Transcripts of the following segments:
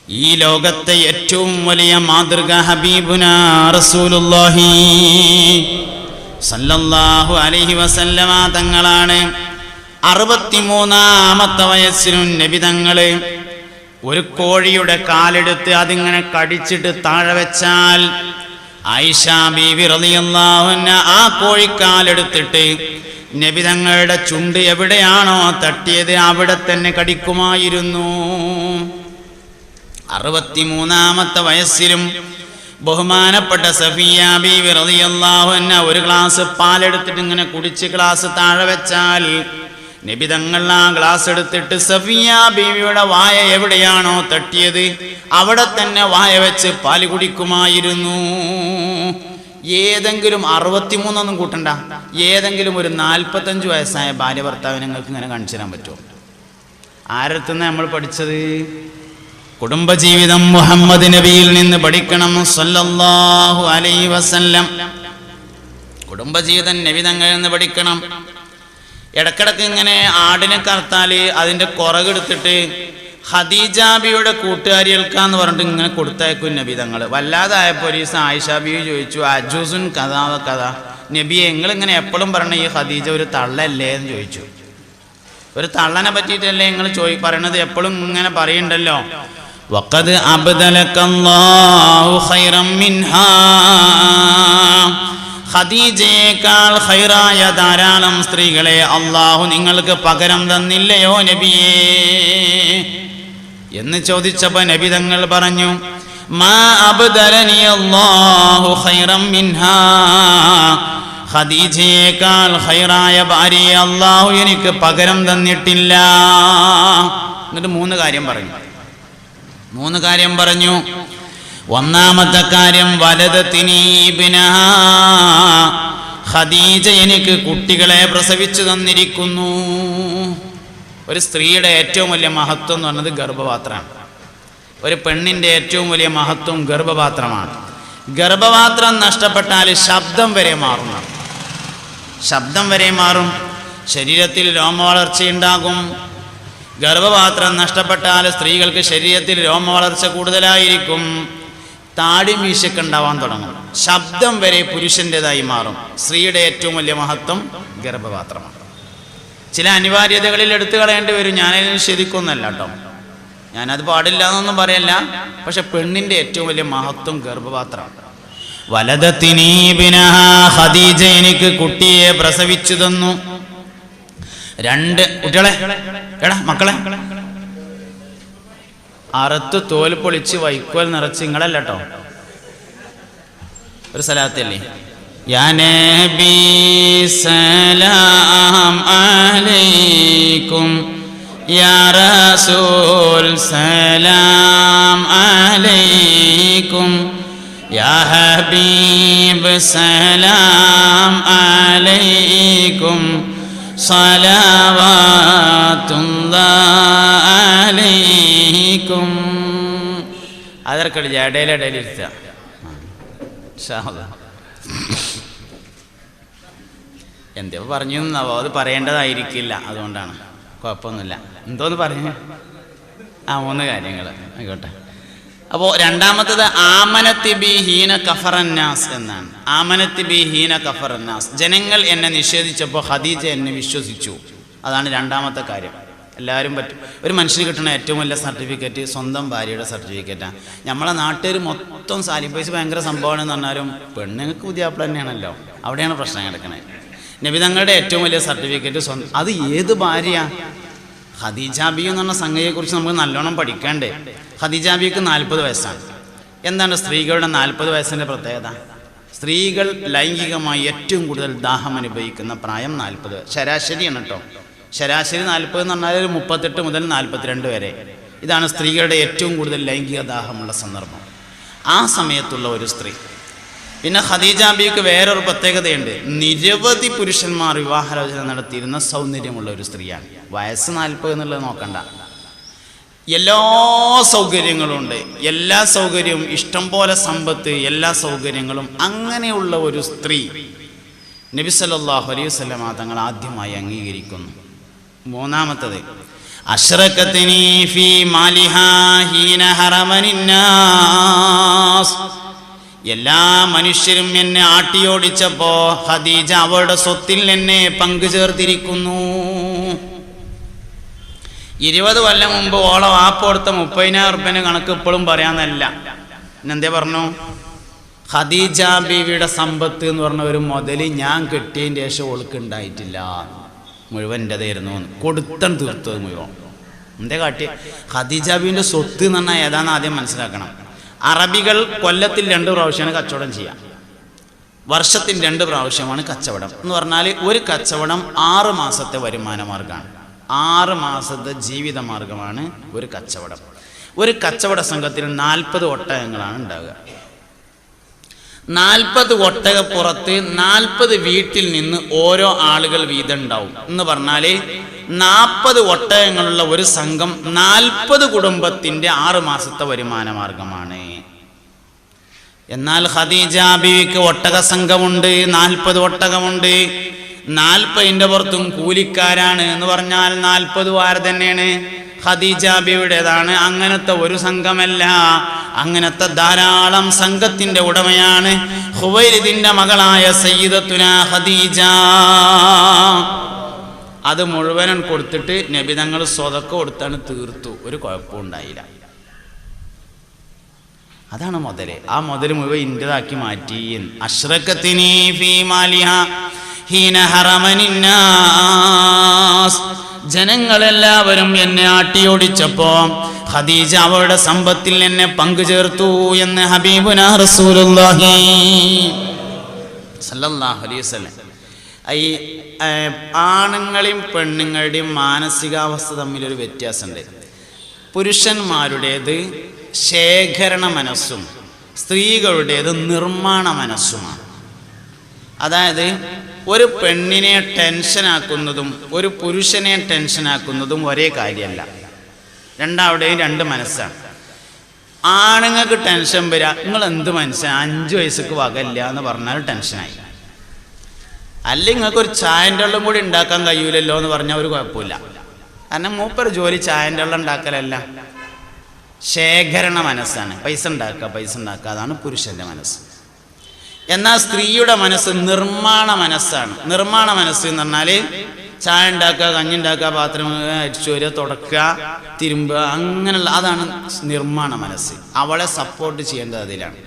ഈ ലോകത്തെ ഏറ്റവും വലിയ മാതൃക ഹബീബുനാ റസൂലുള്ളാഹി സല്ലല്ലാഹു അലൈഹി വസല്ലമ തങ്ങളാണ്. 63-ാമത്തെ വയസ്സിലും നബി തങ്ങള് ഒരു കോഴിയുടെ കാലെടുത്ത് അതിങ്ങനെ കടിച്ചിട്ട് താഴെ വെച്ചാൽ ആയിഷ ബീവി റളിയല്ലാഹു അൻഹ ആ കോഴിക്കാലെടുത്തിട്ട് നബി തങ്ങളുടെ ചുണ്ട് എവിടെയാണോ തട്ടിയത് അവിടെ തന്നെ കടിക്കുമായിരുന്നു. 63-ാമത്തെ വയസ്സിലും ബഹുമാനപ്പെട്ട സഫിയ ബീവി റളിയല്ലാഹു അൻഹ ഒരു ഗ്ലാസ് പാലെടുത്തിട്ട് ഇങ്ങനെ കുടിച്ച് ഗ്ലാസ് താഴെ വെച്ചാൽ നബി തങ്ങൾ ആ ഗ്ലാസ് എടുത്തിട്ട് സഫിയ ബീവിയുടെ വായ എവിടെയാണോ തട്ടിയത് അവിടെ തന്നെ വായ വെച്ച് പാല് കുടിക്കുമായിരുന്നു. ഏതെങ്കിലും 63 കൂട്ടണ്ട, ഏതെങ്കിലും ഒരു 45 വയസ്സായ ഭാര്യ ഭർത്താവിനെ നിങ്ങൾക്ക് ഇങ്ങനെ കാണിച്ചു തരാൻ പറ്റുമോ? ആരടുത്തുനിന്ന് നമ്മൾ പഠിച്ചത്? കുടുംബജീവിതം മുഹമ്മദ് നബിയിൽ നിന്ന് പഠിക്കണം സല്ലല്ലാഹു അലൈഹി വസല്ലം. കുടുംബജീവിതം നബി തങ്ങളിൽ നിന്ന് പഠിക്കണം. ഇടക്കിടക്ക് ഇങ്ങനെ ആടിനെ കറുത്താല് അതിന്റെ കുറകെടുത്തിട്ട് ഖദീജ ബിയുടെ കൂട്ടുകാരികൾക്കാന്ന് പറഞ്ഞിട്ട് ഇങ്ങനെ കൊടുത്തയക്കും നബി തങ്ങൾ. വല്ലാതായപ്പോൾ ഒരു ദിവസം ആയിഷ ബീവി ചോദിച്ചു, അജൂസുൻ കഥാ കഥ നബിയെ നിങ്ങൾ ഇങ്ങനെ എപ്പോഴും പറഞ്ഞ ഈ ഖദീജ ഒരു തള്ളല്ലേ എന്ന് ചോദിച്ചു. ഒരു തള്ളനെ പറ്റിയിട്ടല്ലേ നിങ്ങൾ പറയണത്, എപ്പോഴും ഇങ്ങനെ പറയുന്നുണ്ടല്ലോ. വഖദ് അബ്ദലകല്ലാഹു ഖൈറൻ മിൻഹാ, ഖദീജയേക്കാൾ ഖൈറായ ധാരാളം സ്ത്രീകളെ അള്ളാഹു നിങ്ങൾക്ക് പകരം തന്നില്ലയോ നബിയേ എന്ന് ചോദിച്ചപ്പോൾ നബി തങ്ങൾ പറഞ്ഞു, മാ അബ്ദലനി അല്ലാഹു ഖൈറൻ മിൻഹാ, ഖദീജയേക്കാൾ ഖൈറായ ഭാര്യയെ അള്ളാഹു എനിക്ക് പകരം തന്നിട്ടില്ല. എന്നിട്ട് 3 കാര്യം പറഞ്ഞു. ഒന്നാമത്തെ കാര്യം വലദത്തിനി ഇബ്നഹാ, ഖദീജ എനിക്ക് കുട്ടികളെ പ്രസവിച്ചു തന്നിരിക്കുന്നു. ഒരു സ്ത്രീയുടെ ഏറ്റവും വലിയ മഹത്വം എന്ന് പറഞ്ഞത് ഗർഭപാത്രമാണ്. ഒരു പെണ്ണിൻ്റെ ഏറ്റവും വലിയ മഹത്വം ഗർഭപാത്രമാണ്. ഗർഭപാത്രം നഷ്ടപ്പെട്ടാൽ ശബ്ദം വരെ മാറും, ശരീരത്തിൽ രോമവളർച്ചയുണ്ടാകും. ഗർഭപാത്രം നഷ്ടപ്പെട്ടാൽ സ്ത്രീകൾക്ക് ശരീരത്തിൽ രോമവളർച്ച കൂടുതലായിരിക്കും, താടി മീശയൊക്കെ ഉണ്ടാവാൻ തുടങ്ങും, ശബ്ദം വരെ പുരുഷൻ്റെതായി മാറും. സ്ത്രീയുടെ ഏറ്റവും വലിയ മഹത്വം ഗർഭപാത്രമാണ്. ചില അനിവാര്യതകളിൽ എടുത്തു കളയേണ്ടി വരും. ഞാനതിന് നിഷേധിക്കുന്നല്ല കേട്ടോ, ഞാനത് പാടില്ല എന്നൊന്നും പറയല്ല. പക്ഷെ പെണ്ണിൻ്റെ ഏറ്റവും വലിയ മഹത്വം ഗർഭപാത്രമാണ്. വലദത്തിനി ഇബ്നഹാ, ഖദീജ എനിക്ക് കുട്ടിയെ പ്രസവിച്ചു തന്നു. 2 കുട്ടികളെ, മക്കളെ അറുത്ത് തോൽ പൊളിച്ച് വൈക്കോൽ നിറച്ച് നിങ്ങളല്ല കേട്ടോ. ഒരു സലാത്തല്ലേ, യാ നബി സലാം അലൈക്കും, യാ റസൂൽ സലാം അലൈക്കും, യാ ഹബീബ് സലാം അലൈക്കും, സലവാത്തുല്ലാഹി അലൈക്കും. അതർക്കടി ഇടയിലിരുത്തുക. എന്തോ പറഞ്ഞു എന്നാവോ, അത് പറയേണ്ടതായിരിക്കില്ല, അതുകൊണ്ടാണ്. കുഴപ്പമൊന്നുമില്ല. എന്തോന്ന് പറഞ്ഞു? 3 കാര്യങ്ങൾ ആയിക്കോട്ടെ. അപ്പോൾ രണ്ടാമത്തത് ആമനത്തി ബി ഹീന കഫറന്നാസ് എന്നാണ്. ആമനത്തി ബി ഹീന കഫറന്നാസ്, ജനങ്ങൾ എന്നെ നിഷേധിച്ചപ്പോൾ ഖദീജ എന്നെ വിശ്വസിച്ചു. അതാണ് രണ്ടാമത്തെ കാര്യം. എല്ലാവരും പറ്റും. ഒരു മനുഷ്യന് കിട്ടുന്ന ഏറ്റവും വലിയ സർട്ടിഫിക്കറ്റ് സ്വന്തം ഭാര്യയുടെ സർട്ടിഫിക്കറ്റാണ്. നമ്മളെ നാട്ടുകാർ മൊത്തം സാലിപ്പൈസ് ഭയങ്കര സംഭവമാണെന്ന് പറഞ്ഞാലും പെണ്ണുങ്ങൾക്ക് പുതിയാപ്പിള തന്നെയാണല്ലോ, അവിടെയാണ് പ്രശ്നം കിടക്കണേ. നബി തങ്ങളുടെ ഏറ്റവും വലിയ സർട്ടിഫിക്കറ്റ് സ്വന്തം. അത് ഏത് ഭാര്യ? ഖദീജ ബി എന്ന് പറഞ്ഞ സംഗതിയെക്കുറിച്ച് നമുക്ക് നല്ലോണം പഠിക്കണ്ടേ. ഖദീജ ബിക്ക് 40 വയസ്സാണ്. എന്താണ് സ്ത്രീകളുടെ 40 വയസ്സിൻ്റെ പ്രത്യേകത? സ്ത്രീകൾ ലൈംഗികമായി ഏറ്റവും കൂടുതൽ ദാഹം അനുഭവിക്കുന്ന പ്രായം 40. ശരാശരിയാണ് കേട്ടോ. ശരാശരി 40 എന്ന് പറഞ്ഞാൽ 38 മുതൽ 42 വരെ. ഇതാണ് സ്ത്രീകളുടെ ഏറ്റവും കൂടുതൽ ലൈംഗിക ദാഹമുള്ള സന്ദർഭം. ആ സമയത്തുള്ള ഒരു സ്ത്രീ. പിന്നെ ഖദീജ ബിക്ക് വേറൊരു പ്രത്യേകതയുണ്ട്. നിരവധി പുരുഷന്മാർ വിവാഹാലോചന നടത്തിയിരുന്ന സൗന്ദര്യമുള്ള ഒരു സ്ത്രീയാണ്. വയസ്സ് 40 എന്നുള്ളത് നോക്കണ്ട. എല്ലാ സൗകര്യങ്ങളും ഉണ്ട്, എല്ലാ സൗകര്യവും, ഇഷ്ടം പോലെ സമ്പത്ത്, എല്ലാ സൗകര്യങ്ങളും. അങ്ങനെയുള്ള ഒരു സ്ത്രീ നബി സല്ലല്ലാഹു അലൈഹി വസല്ലം തങ്ങൾ ആദ്യമായി അംഗീകരിക്കുന്നു. മൂന്നാമത്തത് അശ്റകത്നി ഫീ മാലിഹാ ഹീന ഹറമനിന്നാസ്. എല്ലാ മനുഷ്യരും എന്നെ ആട്ടിയോടിച്ചപ്പോ ഖദീജ അവളുടെ സ്വത്തിൽ എന്നെ പങ്കു ചേർത്തിരിക്കുന്നു. 20 കൊല്ലം മുമ്പ് ഓളെ വാപ്പ കൊടുത്ത 30,000 റുപ്യന്റെ കണക്ക് ഇപ്പോഴും പറയാന്നല്ല. എന്തേ പറഞ്ഞു? ഖദീജ ബീവിയുടെ സമ്പത്ത് എന്ന് പറഞ്ഞ ഒരു മുതൽ ഞാൻ കിട്ടിയതിൻ്റെ ശേഷം ഓൾക്ക് ഉണ്ടായിട്ടില്ല, മുഴുവൻ എൻ്റെതായിരുന്നു. കൊടുത്തം തീർത്തത് മുഴുവൻ. എന്തേ കാട്ടി? ഖദീജ ബീവിൻ്റെ സ്വത്ത് എന്ന് പറഞ്ഞാൽ ഏതാണെന്ന് ആദ്യം മനസ്സിലാക്കണം. അറബികൾ കൊല്ലത്തിൽ 2 പ്രാവശ്യമാണ് കച്ചവടം ചെയ്യുക. വർഷത്തിൽ 2 പ്രാവശ്യമാണ് കച്ചവടം എന്ന് പറഞ്ഞാൽ ഒരു കച്ചവടം 6 മാസത്തെ വരുമാന മാർഗമാണ്. 6 മാസത്തെ ജീവിത മാർഗമാണ് ഒരു കച്ചവടം. ഒരു കച്ചവട സംഘത്തിൽ 40 ഒട്ടകങ്ങളാണ് ഉണ്ടാവുക. 40 ഒട്ടകപ്പുറത്ത് 40 വീട്ടിൽ നിന്ന് ഓരോ ആളുകൾ വീതം ഉണ്ടാവും എന്ന് പറഞ്ഞാൽ 40 ഒട്ടകങ്ങളുള്ള ഒരു സംഘം 40 കുടുംബത്തിൻ്റെ 6 മാസത്തെ വരുമാന മാർഗമാണ്. എന്നാൽ ഖദീജ ബീവിക്ക് ഒട്ടക സംഘമുണ്ട്, 40 ഒട്ടകമുണ്ട്. 40ന്റെ പുറത്തും കൂലിക്കാരാണ് എന്ന് പറഞ്ഞാൽ 40 വാര തന്നെയാണ് ഖദീജ ബീവിയുടേതാണ്. അങ്ങനത്തെ ഒരു സംഘമല്ല, അങ്ങനത്തെ ധാരാളം സംഘത്തിന്റെ ഉടമയാണ് ഖുവൈലിദിന്റെ മകളായ സയ്യിദത്തുനാ ഖദീജ. അത് മുഴുവനും കൊടുത്തിട്ട് നബി തങ്ങൾ സ്വതക്ക കൊടുത്താണ് തീർത്തു. ഒരു കുഴപ്പവും ഉണ്ടായില്ല. അതാണ് മുതല്. ആ മുതല് മുഴുവൻ ഇന്റതാക്കി മാറ്റി. അശ്റകത്നി ഫീ മാലിഹാ ഹീന ഹറമനിന്നാസ്. ജനങ്ങളെല്ലാവരും എന്നെ ആട്ടിയോടിച്ചപ്പോ ഖദീജ അവളുടെ സമ്പത്തിൽ എന്നെ പങ്കു ചേർത്തു എന്ന് ഹബീബുനാ റസൂലുള്ളാഹി സല്ലല്ലാഹു അലൈഹി വസല്ലം. ഈ ആണുങ്ങളെയും പെണ്ണുങ്ങളുടെയും മാനസികാവസ്ഥ തമ്മിലൊരു വ്യത്യാസമുണ്ട്. പുരുഷന്മാരുടേത് ശേഖരണ മനസ്സും സ്ത്രീകളുടേത് നിർമ്മാണ മനസ്സുമാണ്. അതായത് ഒരു പെണ്ണിനെ ടെൻഷനാക്കുന്നതും ഒരു പുരുഷനെ ടെൻഷനാക്കുന്നതും ഒരേ കാര്യമല്ല. രണ്ടാളുടെയും 2 മനസ്സാണ്. ആണുങ്ങൾക്ക് ടെൻഷൻ വരിക, നിങ്ങൾ എന്ത് മനസ്സാണ് 5 വയസ്സക്ക് വകല്ല എന്ന് പറഞ്ഞാൽ ടെൻഷനായി. അല്ലെങ്കിൽ നിങ്ങൾക്കൊരു ചായൻ്റെ വെള്ളം കൂടി ഉണ്ടാക്കാൻ കഴിയൂലല്ലോ എന്ന് പറഞ്ഞാൽ ഒരു കുഴപ്പമില്ല. കാരണം മൂപ്പർ ജോലി ചായൻ്റെ വെള്ളം ഉണ്ടാക്കലല്ല, ശേഖരണ മനസ്സാണ്. പൈസ ഉണ്ടാക്കുക, അതാണ് പുരുഷന്റെ മനസ്സ്. എന്നാൽ സ്ത്രീയുടെ മനസ്സ് നിർമ്മാണ മനസ്സാണ്. നിർമ്മാണ മനസ്സ് എന്ന് പറഞ്ഞാൽ ചായ ഉണ്ടാക്കുക, കഞ്ഞി ഉണ്ടാക്കുക, പാത്രം അരിച്ചോരുക, തുടക്കുക, തിരുമ്പുക, അങ്ങനെയുള്ള അതാണ് നിർമ്മാണ മനസ്സ്. അവളെ സപ്പോർട്ട് ചെയ്യേണ്ടത് അതിലാണ്.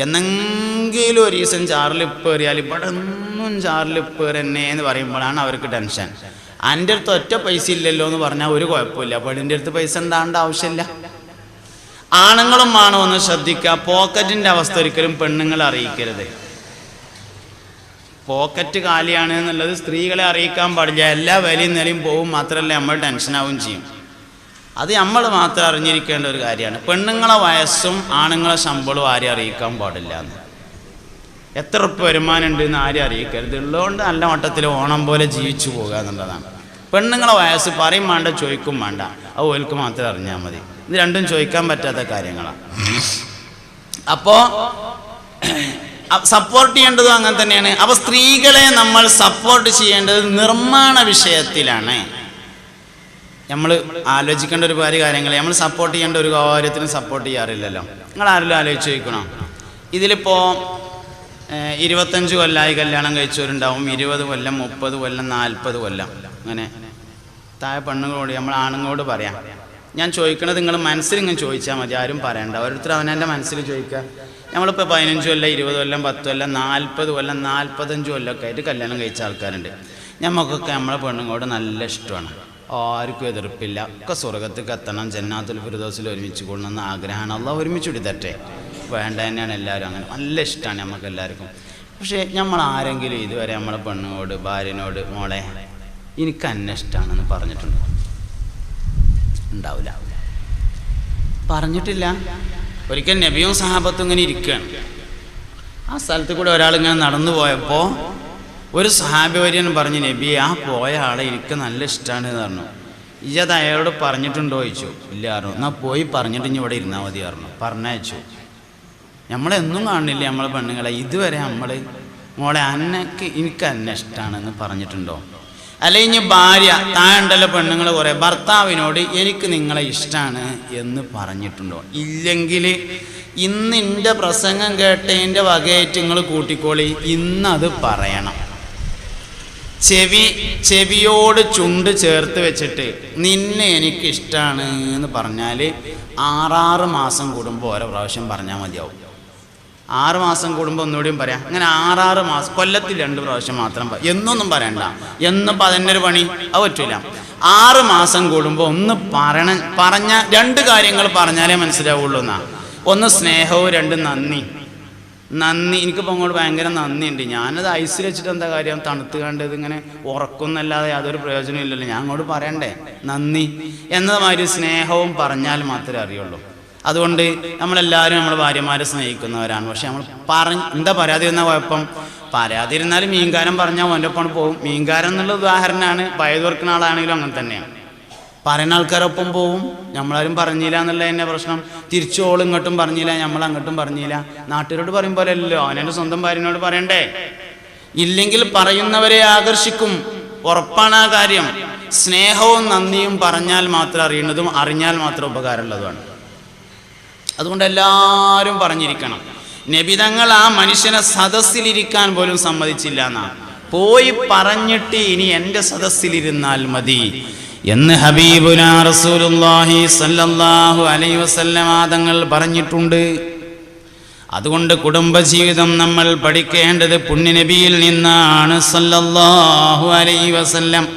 എന്നെങ്കിലും ഒരു ദിവസം ചാറിലിപ്പ് കയറിയാൽ ഇവിടെ ഒന്നും ചാറിലിപ്പ് തന്നെ എന്ന് പറയുമ്പോഴാണ് അവർക്ക് ടെൻഷൻ. എൻ്റെ അടുത്ത് ഒറ്റ പൈസ ഇല്ലല്ലോ എന്ന് പറഞ്ഞാൽ ഒരു കുഴപ്പമില്ല, പെണ്ണിൻ്റെ അടുത്ത് പൈസ ഉണ്ടാകേണ്ട ആവശ്യമില്ല. ആണുങ്ങളും വേണം ഒന്ന് ശ്രദ്ധിക്കുക. പോക്കറ്റിൻ്റെ അവസ്ഥ ഒരിക്കലും പെണ്ണുങ്ങളെ അറിയിക്കരുത്. പോക്കറ്റ് കാലിയാണ് എന്നുള്ളത് സ്ത്രീകളെ അറിയിക്കാൻ പാടില്ല. എല്ലാ വിലയും നിലയും പോവും, മാത്രമല്ല നമ്മൾ ടെൻഷനാവും ചെയ്യും. അത് നമ്മൾ മാത്രം അറിഞ്ഞിരിക്കേണ്ട ഒരു കാര്യമാണ്. പെണ്ണുങ്ങളെ വയസ്സും ആണുങ്ങളെ ശമ്പളവും ആരും അറിയിക്കാൻ പാടില്ല എന്ന്. എത്ര ഉറുപ്പ്യ വരുമാനം ഉണ്ട് എന്ന് ആരും അറിയിക്കരുത്. ഉള്ളതുകൊണ്ട് നല്ല മട്ടത്തിൽ ഓണം പോലെ ജീവിച്ചു പോകുക എന്നുള്ളതാണ്. പെണ്ണുങ്ങളെ വയസ്സ് പറയും വേണ്ട, ചോദിക്കും വേണ്ട, അത് ഓൽക്ക് മാത്രം അറിഞ്ഞാൽ മതി. ഇത് രണ്ടും ചോദിക്കാൻ പറ്റാത്ത കാര്യങ്ങളാണ്. അപ്പോൾ സപ്പോർട്ട് ചെയ്യേണ്ടതും അങ്ങനെ തന്നെയാണ്. അപ്പോൾ സ്ത്രീകളെ നമ്മൾ സപ്പോർട്ട് ചെയ്യേണ്ടത് നിർമ്മാണ വിഷയത്തിലാണ്. നമ്മൾ ആലോചിക്കേണ്ട ഒരു കാര്യങ്ങൾ. നമ്മൾ സപ്പോർട്ട് ചെയ്യേണ്ട ഒരു കാര്യത്തിനും സപ്പോർട്ട് ചെയ്യാറില്ലല്ലോ. നിങ്ങൾ ആരെങ്കിലും ആലോചിച്ച് ചോദിക്കണോ? ഇതിലിപ്പോൾ 25 കൊല്ലമായി കല്യാണം കഴിച്ചവരുണ്ടാവും, 20 കൊല്ലം, 30 കൊല്ലം, 40 കൊല്ലം. അങ്ങനെ താഴെ പെണ്ണുങ്ങളോട് നമ്മൾ ആണുങ്ങളോട് പറയാം. ഞാൻ ചോദിക്കണത് നിങ്ങൾ മനസ്സിൽ ഇങ്ങനെ ചോദിച്ചാൽ മതി, ആരും പറയണ്ട. ഓരോരുത്തർ അവനെൻ്റെ മനസ്സിൽ ചോദിക്കുക. നമ്മളിപ്പോൾ 15 കൊല്ലം, 20 കൊല്ലം, 10 കൊല്ലം, 40 കൊല്ലം, 45 കൊല്ലമൊക്കെ ആയിട്ട് കല്യാണം കഴിച്ച ആൾക്കാരുണ്ട്. നമുക്കൊക്കെ നമ്മളെ പെണ്ണുങ്ങളോട് നല്ല ഇഷ്ടമാണ്, ആർക്കും എതിർപ്പില്ല. ഒക്കെ സ്വർഗത്തേക്ക് എത്തണം, ജന്നാത്തുൽ ഫിർദൗസിൽ ഒരുമിച്ച് കൊള്ളണമെന്ന് ആഗ്രഹമാണ്. അള്ളാഹ് ഒരുമിച്ച് വിടട്ടെ. വേണ്ട തന്നെയാണ് എല്ലാവരും. അങ്ങനെ നല്ല ഇഷ്ടമാണ് നമുക്ക് എല്ലാവർക്കും. പക്ഷേ നമ്മൾ ആരെങ്കിലും ഇതുവരെ നമ്മളെ പെണ്ണുങ്ങളോട്, ഭാര്യനോട്, മോളെ എനിക്ക് അന്നെ ഇഷ്ടമാണെന്ന് പറഞ്ഞിട്ടുണ്ടോ? ഉണ്ടാവില്ല, പറഞ്ഞിട്ടില്ല. ഒരിക്കൽ നബിയും സഹാബത്തും ഇങ്ങനെ ഇരിക്കുകയാണ്. ആ സ്ഥലത്ത് കൂടെ ഒരാളിങ്ങനെ നടന്നു പോയപ്പോൾ ഒരു സഹാബിവര്യൻ പറഞ്ഞു, നബി ആ പോയ ആളെ എനിക്ക് നല്ല ഇഷ്ടമാണ് എന്ന് പറഞ്ഞു. ഇജത് അയാളോട് പറഞ്ഞിട്ടുണ്ടോ ചോദിച്ചു. ഇല്ല പറഞ്ഞു. എന്നാൽ പോയി പറഞ്ഞിട്ട് ഇനി ഇവിടെ ഇരുന്നാൽ മതി പറഞ്ഞു. പറഞ്ഞയച്ചു. നമ്മളെന്നും കാണില്ല നമ്മളെ പെണ്ണുങ്ങളെ. ഇതുവരെ നമ്മൾ മോളെ എനിക്ക് അന്നെ ഇഷ്ടമാണെന്ന് പറഞ്ഞിട്ടുണ്ടോ? അല്ലെങ്കിൽ ഭാര്യ താഴെണ്ടല്ലോ പെണ്ണുങ്ങൾ കുറേ ഭർത്താവിനോട് എനിക്ക് നിങ്ങളെ ഇഷ്ടമാണ് എന്ന് പറഞ്ഞിട്ടുണ്ടോ? ഇല്ലെങ്കിൽ ഇന്ന് എൻ്റെ പ്രസംഗം കേട്ടതിൻ്റെ വകയായിട്ട് നിങ്ങൾ കൂട്ടിക്കോളി, ഇന്നത് പറയണം. ചെവിയോട് ചുണ്ട് ചേർത്ത് വെച്ചിട്ട് നിന്നെ എനിക്കിഷ്ടമാണ് എന്ന് പറഞ്ഞാൽ 6 മാസം കൂടുമ്പോൾ ഓരോ പ്രാവശ്യം പറഞ്ഞാൽ മതിയാവും. 6 മാസം കൂടുമ്പോൾ ഒന്നുകൂടിയും പറയാം. അങ്ങനെ 6 മാസം, കൊല്ലത്തിൽ 2 പ്രാവശ്യം മാത്രം എന്നൊന്നും പറയണ്ട. എന്നിപ്പോൾ അതിൻ്റെ ഒരു പണി അത് പറ്റില്ല. 6 മാസം കൂടുമ്പോൾ ഒന്ന് പറഞ്ഞ 2 കാര്യങ്ങൾ പറഞ്ഞാലേ മനസ്സിലാവുള്ളൂ എന്നാ. ഒന്ന് സ്നേഹവും, 2 നന്ദി. എനിക്കിപ്പോൾ അങ്ങോട്ട് ഭയങ്കര നന്ദിയുണ്ട്. ഞാനത് ഐസിൽ വെച്ചിട്ട് എന്താ കാര്യം, തണുത്ത് കണ്ടത് ഇങ്ങനെ ഉറക്കുന്നല്ലാതെ യാതൊരു പ്രയോജനം ഇല്ലല്ലോ. ഞാൻ അങ്ങോട്ട് പറയണ്ടേ നന്ദി എന്നതുമാതിരി സ്നേഹവും പറഞ്ഞാൽ മാത്രമേ അറിയുള്ളൂ. അതുകൊണ്ട് നമ്മളെല്ലാവരും നമ്മുടെ ഭാര്യമാരെ സ്നേഹിക്കുന്നവരാണ്. പക്ഷെ നമ്മൾ എന്താ പറയാതിരുന്ന കുഴപ്പം? പറയാതിരുന്നാലും മീൻകാരൻ പറഞ്ഞാൽ ഓൻ്റെ ഒപ്പം പോകും. മീൻകാരൻ എന്നുള്ള ഉദാഹരണമാണ്. പയത് വെക്കുന്ന ആളാണെങ്കിലും അങ്ങനെ തന്നെയാണ്. പറയുന്ന ആൾക്കാരൊപ്പം പോവും. നമ്മളാരും പറഞ്ഞില്ല എന്നുള്ള തന്നെ പ്രശ്നം. തിരിച്ചു ഓൾ ഇങ്ങോട്ടും പറഞ്ഞില്ല, നമ്മൾ അങ്ങോട്ടും പറഞ്ഞില്ല. നാട്ടുകാരോട് പറയും പോലെ അല്ലല്ലോ, അവനെൻ്റെ സ്വന്തം ഭാര്യനോട് പറയണ്ടേ? ഇല്ലെങ്കിൽ പറയുന്നവരെ ആകർഷിക്കും, ഉറപ്പാണ് ആ കാര്യം. സ്നേഹവും നന്ദിയും പറഞ്ഞാൽ മാത്രം അറിയുന്നതും അറിഞ്ഞാൽ മാത്രം ഉപകാരമുള്ളതുമാണ്. അതുകൊണ്ട് എല്ലാവരും പറഞ്ഞിരിക്കണം. നബിതങ്ങൾ ആ മനുഷ്യനെ സദസ്സിലിരിക്കാൻ പോലും സമ്മതിച്ചില്ല എന്നാ. പോയി പറഞ്ഞിട്ട് ഇനി എൻ്റെ സദസ്സിലിരുന്നാൽ മതി എന്ന് ഹബീബുനാ റസൂലുള്ളാഹി സ്വല്ലല്ലാഹു അലൈഹി വസല്ലം തങ്ങൾ പറഞ്ഞിട്ടുണ്ട്. അതുകൊണ്ട് കുടുംബജീവിതം നമ്മൾ പഠിക്കേണ്ടത് പുണ്യനബിയിൽ നിന്നാണ് സ്വല്ലല്ലാഹു അലൈഹി വസല്ലം.